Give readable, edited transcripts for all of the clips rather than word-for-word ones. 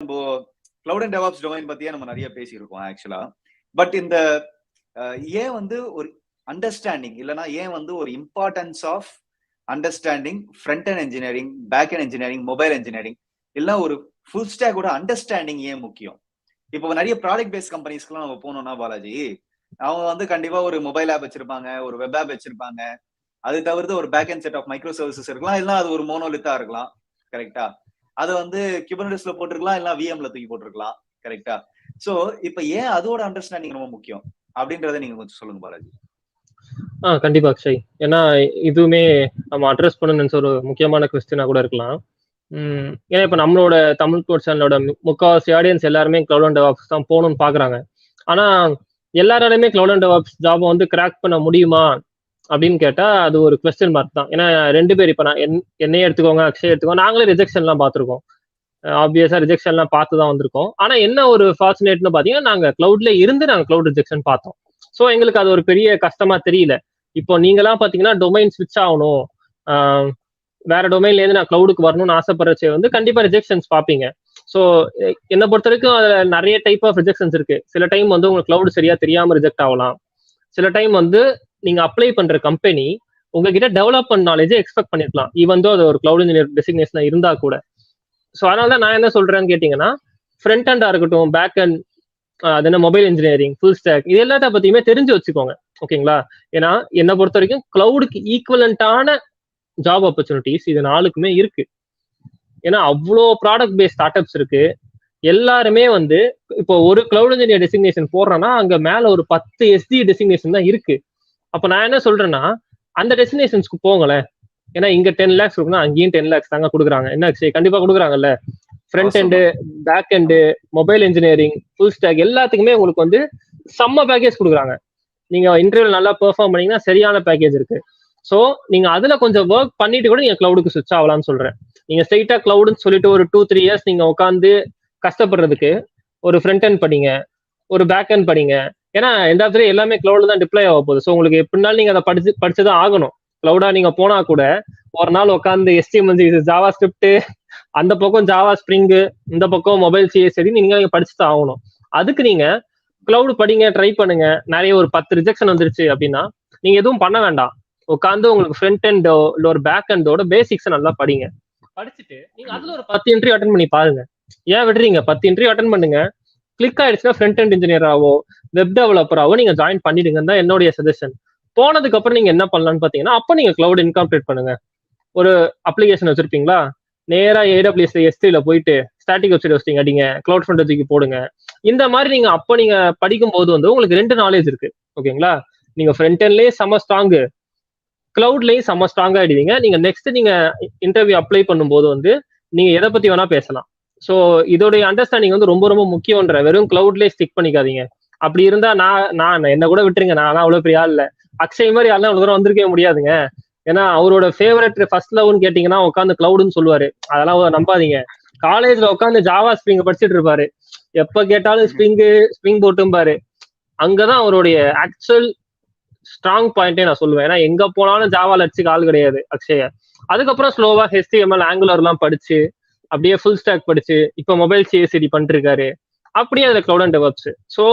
நம்ம cloud and DevOps domain பத்தியே நம்ம நிறைய பேசியிருக்கோம் ஆக்சுவலா. பட் இந்த ஏன் வந்து ஒரு அண்டர்ஸ்டாண்டிங் இல்லைன்னா ஏன் வந்து ஒரு importance of understanding front end engineering, back end engineering, mobile engineering இல்ல ஒரு ஃபுல் ஸ்டாக்கோட அண்டர்ஸ்டாண்டிங் ஏன் முக்கியம்? இப்போ நிறைய ப்ராடக்ட் பேஸ்ட் கம்பெனிஸ்க்குலாம் நம்ம போனோம்னா பாலாஜி, அவங்க வந்து கண்டிப்பா ஒரு மொபைல் ஆப் வச்சிருப்பாங்க, ஒரு வெப் ஆப் வச்சிருப்பாங்க. அது தவிர்த்து ஒரு back end set of micro services இருக்கலாம், இல்ல அது ஒரு மோனோலித்தா இருக்கலாம். கரெக்டா? அது வந்து குபர்னெட்டிஸ்ல போட்டிருக்கலாம், இல்ல விஎம்ல தூக்கி போட்டிருக்கலாம். கரெக்டா? சோ இப்ப ஏன் அதோட அண்டர்ஸ்டாண்டிங் ரொம்ப முக்கியம் அப்படின்றத நீங்க கொஞ்சம் சொல்லுங்க பாலாஜி. கண்டிப்பா அக்ஷய். ஏன்னா இதுவுமே நம்ம அட்ரஸ் பண்ணணும்னு ஒரு முக்கியமான கொஸ்டினா கூட இருக்கலாம். ஏன்னா இப்ப நம்மளோட தமிழ் கோட் சேனலோட முக்காவாசி ஆடியன்ஸ் எல்லாருமே கிளவுட் அண்ட் டெவாப்ஸ் தான் போகணும்னு பாக்குறாங்க. ஆனா எல்லாராலையுமே கிளவுட் அண்ட் டெவாப்ஸ் ஜாபை வந்து கிராக் பண்ண முடியுமா அப்படின்னு கேட்டா அது ஒரு கொஸ்டின் மார்க் தான். ஏன்னா ரெண்டு பேர் இப்ப நான் என்னையே எடுத்துக்கோங்க, அக்ஷய் எடுத்துக்கோங்க, நாங்களே ரிஜெக்ஷன்லாம் பார்த்துருக்கோம். ஆப்வியஸா ரிஜெக்ஷன்லாம் பார்த்து தான் வந்திருக்கோம். ஆனா என்ன ஒரு ஃபார்ச்சுனேட்னு பாத்தீங்கன்னா நாங்க கிளவுட்ல இருந்து நாங்க கிளவுட் ரிஜெக்ஷன் பார்த்தோம். ஸோ எங்களுக்கு அது ஒரு பெரிய கஷ்டமா தெரியல. இப்போ நீங்களாம் பாத்தீங்கன்னா டொமைன் ஸ்விட்ச் ஆகணும், வேற டொமைன்ல இருந்து நான் கிளவுடுக்கு வரணும்னு ஆசைப்படுறச்சே வந்து கண்டிப்பா ரிஜெக்ஷன்ஸ் பார்ப்பீங்க. ஸோ என்னை பொறுத்த வரைக்கும் அதுல நிறைய டைப் ஆஃப் ரிஜெக்ஷன்ஸ் இருக்கு. சில டைம் வந்து உங்களுக்கு கிளவுட் சரியா தெரியாம ரிஜெக்ட் ஆகலாம். சில டைம் வந்து நீங்க அப்ளை பண்ற கம்பெனி உங்ககிட்ட டெவலப்மெண்ட் நாலேஜை எக்ஸ்பெக்ட் பண்ணிருக்கலாம், ஈவன் தோ அது ஒரு கிளவுட் இன்ஜினியர் டெசிக்னேஷனா இருந்தா கூட. ஸோ அதனால தான் நான் என்ன சொல்றேன்னு கேட்டீங்கன்னா, ஃப்ரண்ட் ஹேண்டா இருக்கட்டும், பேக் ஹேண்ட், அது என்ன மொபைல் இன்ஜினியரிங், ஃபுல் ஸ்டாக், இது எல்லாத்த பத்தியுமே தெரிஞ்சு வச்சுக்கோங்க. ஓகேங்களா? ஏன்னா என்னை பொறுத்த வரைக்கும் கிளவுடுக்கு ஈக்குவலண்டான ஜாப் ஆப்பர்ச்சுனிட்டிஸ் இது நாளுக்குமே இருக்கு. ஏன்னா அவ்வளோ ப்ராடக்ட் பேஸ்ட் ஸ்டார்ட் அப்ஸ் இருக்கு. எல்லாருமே வந்து இப்போ ஒரு கிளவுட் இன்ஜினியர் டெசிக்னேஷன் போடுறேன்னா அங்க மேல ஒரு 10 SD டெசிக்னேஷன் தான் இருக்கு. அப்ப நான் என்ன சொல்றேன்னா அந்த டெஸ்டினேஷன்ஸ்க்கு போங்களேன். ஏன்னா இங்க 10 lakhs இருக்குன்னா அங்கேயும் 10 lakhs தாங்க கொடுக்குறாங்க. என்ன கண்டிப்பா கொடுக்குறாங்கல்ல. Front end, back end, mobile engineering, full stack எல்லாத்துக்குமே உங்களுக்கு வந்து செம்ம பேக்கேஜ் கொடுக்குறாங்க. நீங்க இன்டர்வியூ நல்லா பெர்ஃபார்ம் பண்ணீங்கன்னா சரியான பேக்கேஜ் இருக்கு. ஸோ நீங்க அதுல கொஞ்சம் ஒர்க் பண்ணிட்டு கூட நீங்க கிளவுடுக்கு சுவிட்ச் ஆகலாம்னு சொல்றேன். நீங்க ஸ்ட்ரைட்டா கிளவுடுன்னு சொல்லிட்டு ஒரு 2-3 years நீங்க உட்காந்து கஷ்டப்படுறதுக்கு ஒரு ஃப்ரண்ட் ஹேண்ட் படிங்க, ஒரு பேக் ஹேண்ட் படிங்க. ஏன்னா எந்த இடத்துல எல்லாமே கிளவுட்ல தான் டிப்ளை ஆக போகுது. ஸோ உங்களுக்கு எப்படினாலும் நீங்க அதை படிச்சுதான் ஆகணும். கிளவுடா நீங்க போனா கூட ஒரு நாள் உட்காந்து HTML, ஜாவா ஸ்கிரிப்ட், அந்த பக்கம் ஜாவா ஸ்ப்ரிங், இந்த பக்கம் மொபைல் சிஎஸ்டி நீங்க படிச்சுதான் ஆகணும். அதுக்கு நீங்க கிளவுட் படிங்க, ட்ரை பண்ணுங்க. நிறைய ஒரு 10 ரிஜெக்ஷன் வந்துருச்சு அப்படின்னா நீங்க எதுவும் பண்ண வேண்டாம். உட்காந்து உங்களுக்கு ஃப்ரண்ட் ஹேண்டோ இல்ல ஒரு பேக் ஹேண்டோட பேசிக்ஸ் நல்லா படிங்க. படிச்சுட்டு நீங்க அதுல ஒரு 10 இன்டர்வியூ அட்டன் பண்ணி பாருங்க. ஏன் விடுறீங்க? 10 இன்டர்வியூ அட்டன் பண்ணுங்க. கிளிக் ஆயிடுச்சுன்னா ஃப்ரண்ட் ஹேண்ட் இன்ஜினியராவோ வெப் டெவலப்பராவோ நீங்க ஜாயின் பண்ணிடுங்கன்னு தான் என்னுடைய சஜஷன். போனதுக்கு அப்புறம் நீங்க என்ன பண்ணலாம்னு பாத்தீங்கன்னா, அப்ப நீங்க கிளவுட் இன்கார்பரேட் பண்ணுங்க. ஒரு அப்ளிகேஷன் வச்சிருப்பீங்களா, நேரா AWS S3ல போயிட்டு ஸ்டாட்டிக் வெப்சைட் ஹோஸ்டிங் அடிங்க, கிளவுட் ஃப்ரண்ட் தூக்கி போடுங்க. இந்த மாதிரி நீங்க அப்ப நீங்க படிக்கும் போது வந்து உங்களுக்கு 2 நாலேஜ் இருக்கு. ஓகேங்களா? நீங்க ஃப்ரண்ட் ஹேண்ட்லயே செம்ம ஸ்ட்ராங்கு, கிளவுட்லயும் செம்ம ஸ்ட்ராங்கா ஆயிடுவீங்க. நீங்க நெக்ஸ்ட் நீங்க இன்டர்வியூ அப்ளை பண்ணும்போது வந்து நீங்க எதை பத்தி வேணா பேசலாம். ஸோ இதோடைய அண்டர்ஸ்டாண்டிங் வந்து ரொம்ப ரொம்ப முக்கியம்ன்ற. வெறும் கிளவுட்லேயே ஸ்டிக் பண்ணிக்காதீங்க. அப்படி இருந்தா நான் என்ன கூட விட்டுருங்க, நான் அவ்வளவு பெரிய ஆள் இல்ல. அக்ஷய் மாதிரி யாரும் அவ்வளவு தூரம் வந்திருக்கவே முடியாதுங்க. ஏன்னா அவரோட ஃபேவரட் ஃபர்ஸ்ட் லவ்னு கேட்டீங்கன்னா உட்காந்து கிளவுடுன்னு சொல்லுவாரு. அதெல்லாம் நம்பாதீங்க. காலேஜ்ல உட்காந்து ஜாவா ஸ்ப்ரிங் படிச்சுட்டு இருப்பாரு. எப்ப கேட்டாலும் ஸ்ப்ரிங் போட்டும்பாரு. அங்கதான் அவருடைய ஆக்சுவல் ஸ்ட்ராங் பாயிண்டே நான் சொல்லுவேன். ஏன்னா எங்க போனாலும் ஜாவால அடிச்சுக்க ஆள் கிடையாது அக்ஷய. அதுக்கப்புறம் ஸ்லோவா HTML, ஆங்குலர் எல்லாம் படிச்சு அப்படியே ஃபுல் ஸ்டாக் படிச்சு இப்ப மொபைல் சிஎஸ்டி பண்ணிட்டு இருக்காரு. அப்படியே அதுல கிளவுட் அண்ட் டெவலப்ஸ். ஸோ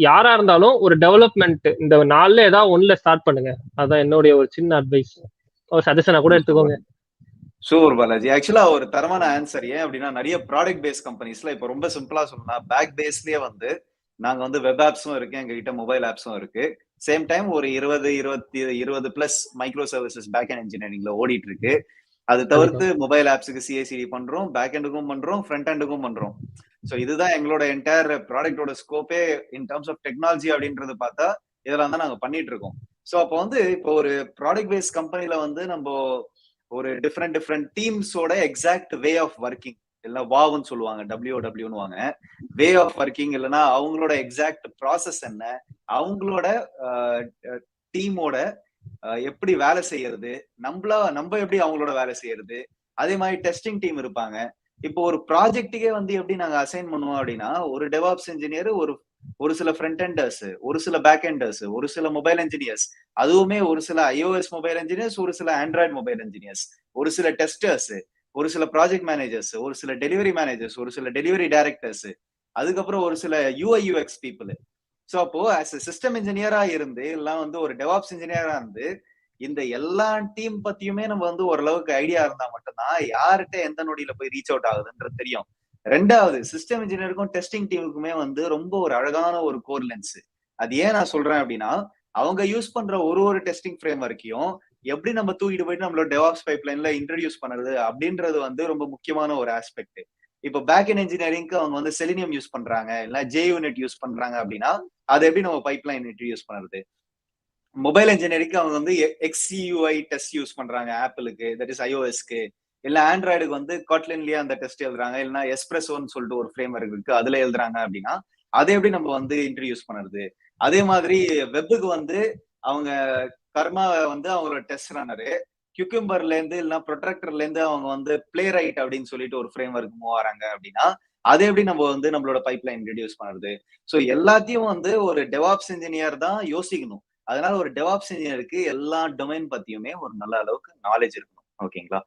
யாரா இருந்தாலும் ஒரு டெவலப்மெண்ட் இந்த நாள்ல ஏதாவது ஒண்ணுல ஸ்டார்ட் பண்ணுங்க. அதான் என்னுடைய ஒரு சின்ன அட்வைஸ், ஒரு சஜஷனா கூட எடுத்துக்கோங்க. சூப்பர் பாலாஜி. ஆக்சுவலா ஒரு தரமான ஆன்சர். ஏன் அப்படின்னா நிறைய ப்ராடக்ட் பேஸ்ட் கம்பெனிஸ்ல இப்ப ரொம்ப சிம்பிளா சொல்லணும்னா பேக் பேஸ்லயே வந்து நாங்க வந்து வெப் ஆப்ஸும் இருக்கு, எங்க கிட்ட மொபைல் ஆப்ஸும் இருக்கு. சேம் டைம் ஒரு 20+ மைக்ரோ சர்வீசஸ் பேக் அண்ட் இன்ஜினியரிங்ல ஓடிட்டு இருக்கு. அது தவிர்த்து மொபைல் ஆப்ஸுக்கு சிஐசிடி பண்றோம், பேக் ஹேண்டுக்கும் பண்றோம், ஃப்ரண்ட் ஹேண்டுக்கும் பண்றோம். ஸோ இதுதான் எங்களோட என்டையர் ப்ராடக்டோட ஸ்கோப்பே இன் டர்ம்ஸ் ஆஃப் டெக்னாலஜி அப்படின்றது பார்த்தா இதெல்லாம் தான் நாங்க பண்ணிட்டு இருக்கோம். ஸோ அப்போ வந்து இப்போ ஒரு ப்ராடக்ட் பேஸ்ட் கம்பெனில வந்து நம்ம ஒரு டிஃப்ரெண்ட் டீம்ஸோட எக்ஸாக்ட் வே ஆஃப் ஒர்க்கிங் இல்ல வாவ்னு சொல்லுவாங்க, WOWன்னு வாங்க, வே ஆஃப் ஒர்க்கிங் இல்லைன்னா அவங்களோட எக்ஸாக்ட் ப்ராசஸ் என்ன, அவங்களோட டீமோட எப்படி வேலை செய்யறது, நம்ம எப்படி அவங்களோட வேலை செய்யறது, அதே மாதிரி டெஸ்டிங் டீம் இருப்பாங்க. இப்போ ஒரு ப்ராஜெக்ட்டுக்கே வந்து எப்படி நாங்க அசைன் பண்ணுவோம் அப்படின்னா ஒரு டெவாப்ஸ் இன்ஜினியர், ஒரு சில ஃப்ரண்ட் ஹேண்டர்ஸ், ஒரு சில பேக் ஹேண்டர்ஸ், ஒரு சில மொபைல் இன்ஜினியர்ஸ், அதுவுமே ஒரு சில iOS மொபைல் இன்ஜினியர்ஸ், ஒரு சில ஆண்ட்ராய்டு மொபைல் இன்ஜினியர்ஸ், ஒரு சில டெஸ்டர்ஸ், ஒரு சில ப்ராஜெக்ட் மேனேஜர்ஸ், ஒரு சில டெலிவரி மேனேஜர்ஸ், ஒரு சில டெலிவரி டைரக்டர்ஸ், அதுக்கப்புறம் ஒரு சில யூஐ யூஎக்ஸ் பீப்புள். சோ அப்போ ஆஸ் எ சிஸ்டம் இன்ஜினியரா இருந்து எல்லாம் வந்து ஒரு டெவாப்ஸ் இன்ஜினியரா இருந்து இந்த எல்லா டீம் பத்தியுமே நம்ம வந்து ஓரளவுக்கு ஐடியா இருந்தா மட்டும்தான் யார்கிட்ட எந்த நொடியில போய் ரீச் அவுட் ஆகுதுன்றது தெரியும். ரெண்டாவது, சிஸ்டம் இன்ஜினியருக்கும் டெஸ்டிங் டீமுக்குமே வந்து ரொம்ப ஒரு அழகான ஒரு கோர் லென்ஸ். அது ஏன் நான் சொல்றேன் அப்படின்னா, அவங்க யூஸ் பண்ற ஒரு டெஸ்டிங் ஃப்ரேம் வரைக்கும் எப்படி நம்ம தூக்கிட்டு போயிட்டு நம்மளோட டெவாப்ஸ் பைப்லைன்ல இன்ட்ரடியூஸ் பண்றது அப்படின்றது வந்து ரொம்ப முக்கியமான ஒரு ஆஸ்பெக்ட். இப்போ பேக் எண்ட் இன்ஜினியரிங்க்கு அவங்க வந்து செலினியம் யூஸ் பண்றாங்க, இல்ல ஜே யூனிட் யூஸ் பண்றாங்க அப்படின்னா அதை எப்படி நம்ம பைப்லைன் இன்ட்ரடியூஸ் பண்றது? மொபைல் இன்ஜினியரிங்க்கு அவங்க வந்து எக்ஸ்யூஐ டெஸ்ட் யூஸ் பண்றாங்க ஆப்பிளுக்கு, தட் இஸ் ஐஓஎஸ்க்கு, இல்ல ஆண்ட்ராய்டுக்கு வந்து காட்லின்லயே அந்த டெஸ்ட் எழுதுறாங்க, இல்லைன்னா எஸ்பிரஸோன்னு சொல்லிட்டு ஒரு ஃப்ரேம் ஒர்க் இருக்கு அதுல எழுதுறாங்க அப்படின்னா அதை எப்படி நம்ம வந்து இன்ட்ரடியூஸ் பண்றது? அதே மாதிரி வெப்புக்கு வந்து அவங்க கர்மா வந்து அவங்களோட டெஸ்ட் ரன்னரு, கியூக்கம்பர்ல இருந்து இல்லைன்னா ப்ரொட்ராக்டர்ல இருந்து அவங்க வந்து பிளே ரைட் அப்படின்னு சொல்லிட்டு ஒரு ஃப்ரேம் ஒர்க் மூவ் ஆறாங்க அப்படின்னா அதை எப்படி நம்ம வந்து நம்மளோட பைப்லைன் இன்ட்ரடியூஸ் பண்றது? சோ எல்லாத்தையும் வந்து ஒரு டெவாப்ஸ் இன்ஜினியர் தான் யோசிக்கணும். அதனால ஒரு டெவாப்ஸ் இன்ஜினியருக்கு எல்லா டொமைன் பத்தியுமே ஒரு நல்ல அளவுக்கு நாலேஜ் இருக்கணும். ஓகேங்களா?